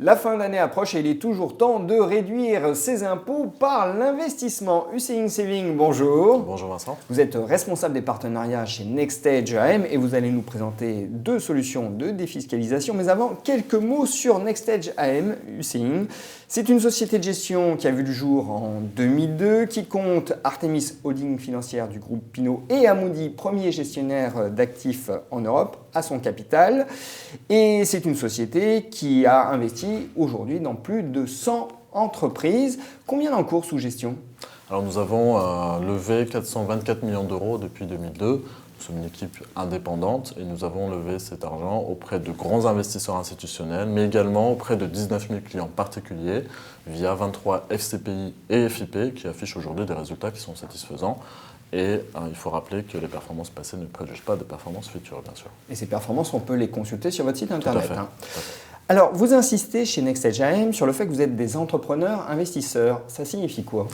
La fin d'année approche et il est toujours temps de réduire ses impôts par l'investissement. Hussein Saving, bonjour. Bonjour Vincent. Vous êtes responsable des partenariats chez NextEdge AM et vous allez nous présenter deux solutions de défiscalisation. Mais avant, quelques mots sur NextEdge AM, Hussein. C'est une société de gestion qui a vu le jour en 2002, qui compte Artemis Holding Financière du groupe Pinot et Amundi, premier gestionnaire d'actifs en Europe, à son capital. Et c'est une société qui a investi aujourd'hui dans plus de 100 entreprises. Combien d'encours sous gestion ? Alors nous avons levé 424 millions d'euros depuis 2002. Nous sommes une équipe indépendante et nous avons levé cet argent auprès de grands investisseurs institutionnels, mais également auprès de 19 000 clients particuliers via 23 FCPI et FIP qui affichent aujourd'hui des résultats qui sont satisfaisants. Et il faut rappeler que les performances passées ne préjugent pas des performances futures, bien sûr. Et ces performances, on peut les consulter sur votre site internet. Tout à fait. Tout à fait. Alors, vous insistez chez NextEdge AM sur le fait que vous êtes des entrepreneurs investisseurs. Ça signifie quoi ?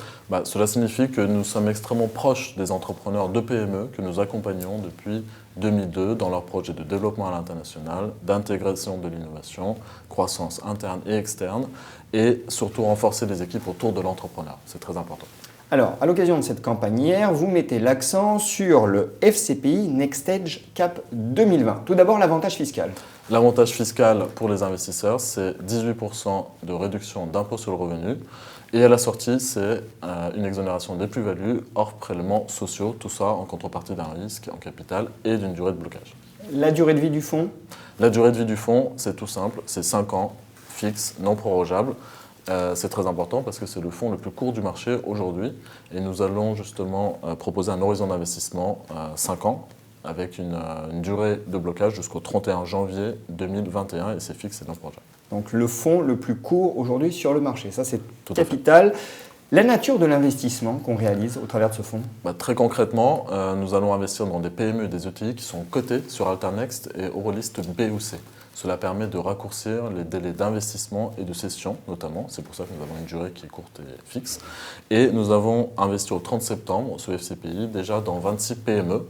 Cela signifie que nous sommes extrêmement proches des entrepreneurs de PME que nous accompagnons depuis 2002 dans leurs projets de développement à l'international, d'intégration de l'innovation, croissance interne et externe, et surtout renforcer les équipes autour de l'entrepreneur. C'est très important. Alors, à l'occasion de cette campagne, vous mettez l'accent sur le FCPI NextEdge Cap 2020. Tout d'abord, l'avantage fiscal. L'avantage fiscal pour les investisseurs, c'est 18% de réduction d'impôt sur le revenu. Et à la sortie, c'est une exonération des plus-values hors prélèvements sociaux, tout ça en contrepartie d'un risque en capital et d'une durée de blocage. La durée de vie du fonds ? La durée de vie du fonds, c'est tout simple, c'est 5 ans, fixe, non prorogeable. C'est très important parce que c'est le fonds le plus court du marché aujourd'hui et nous allons justement proposer un horizon d'investissement 5 ans avec une durée de blocage jusqu'au 31 janvier 2021 et c'est fixe et non prorogeable. Donc le fonds le plus court aujourd'hui sur le marché, ça c'est tout capital. La nature de l'investissement qu'on réalise au travers de ce fonds ? Très concrètement, nous allons investir dans des PME et des ETI qui sont cotés sur Alternext et Eurolist B ou C. Cela permet de raccourcir les délais d'investissement et de cession notamment. C'est pour ça que nous avons une durée qui est courte et fixe. Et nous avons investi au 30 septembre ce FCPI déjà dans 26 PME,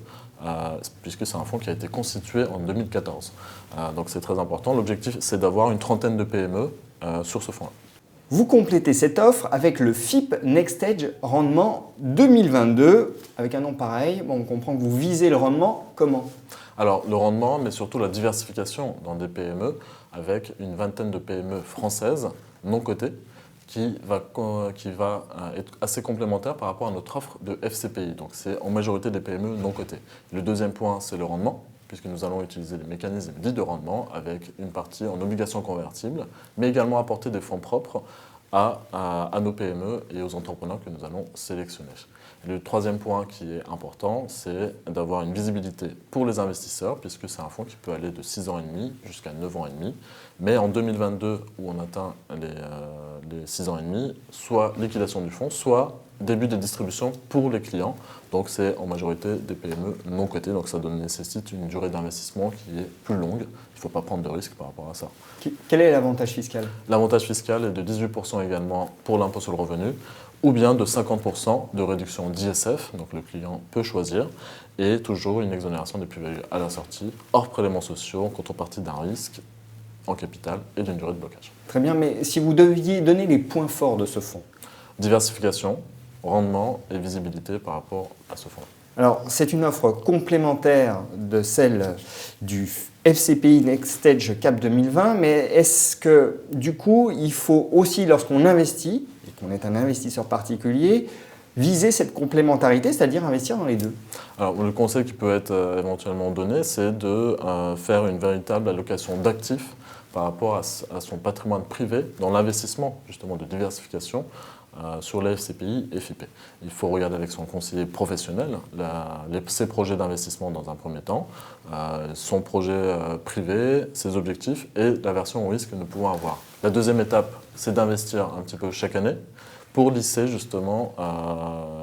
puisque c'est un fonds qui a été constitué en 2014. Donc c'est très important. L'objectif, c'est d'avoir une trentaine de PME sur ce fonds-là. Vous complétez cette offre avec le FIP NextEdge Rendement 2022. Avec un nom pareil, on comprend que vous visez le rendement comment ? Alors le rendement, mais surtout la diversification dans des PME, avec une vingtaine de PME françaises non cotées, qui va être assez complémentaire par rapport à notre offre de FCPI. Donc c'est en majorité des PME non cotées. Le deuxième point, c'est le rendement, puisque nous allons utiliser les mécanismes dits de rendement avec une partie en obligations convertibles, mais également apporter des fonds propres à nos PME et aux entrepreneurs que nous allons sélectionner. Le troisième point qui est important, c'est d'avoir une visibilité pour les investisseurs, puisque c'est un fonds qui peut aller de 6 ans et demi jusqu'à 9 ans et demi. Mais en 2022, où on atteint les 6 ans et demi, soit liquidation du fonds, soit début des distributions pour les clients. Donc c'est en majorité des PME non cotées, donc ça nécessite une durée d'investissement qui est plus longue. Il ne faut pas prendre de risques par rapport à ça. Quel est l'avantage fiscal ? L'avantage fiscal est de 18% également pour l'impôt sur le revenu, ou bien de 50% de réduction d'ISF, donc le client peut choisir, et toujours une exonération des plus-values à la sortie, hors prélèvements sociaux, en contrepartie d'un risque en capital et d'une durée de blocage. Très bien, mais si vous deviez donner les points forts de ce fonds ? Diversification, rendement et visibilité par rapport à ce fonds. Alors, c'est une offre complémentaire de celle du FCPI NextEdge Cap 2020, mais est-ce que, du coup, il faut aussi, lorsqu'on investit, et qu'on est un investisseur particulier, viser cette complémentarité, c'est-à-dire investir dans les deux ? Alors, le conseil qui peut être éventuellement donné, c'est de faire une véritable allocation d'actifs par rapport à son patrimoine privé dans l'investissement, justement, de diversification sur les FCPI et FIP. Il faut regarder avec son conseiller professionnel ses projets d'investissement dans un premier temps, son projet privé, ses objectifs et la version au risque que nous pouvons avoir. La deuxième étape, c'est d'investir un petit peu chaque année pour lisser justement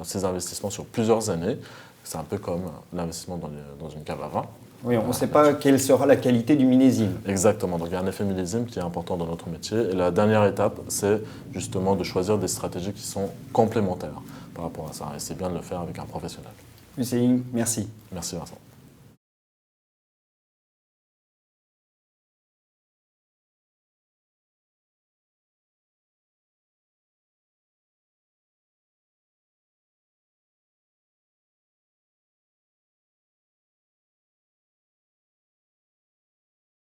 ces investissements sur plusieurs années. C'est un peu comme l'investissement dans une cave à vin. Oui, on ne sait pas quelle sera la qualité du millésime. Exactement, donc il y a un effet millésime qui est important dans notre métier. Et la dernière étape, c'est justement de choisir des stratégies qui sont complémentaires par rapport à ça. Et c'est bien de le faire avec un professionnel. Hussein, merci. Merci Vincent.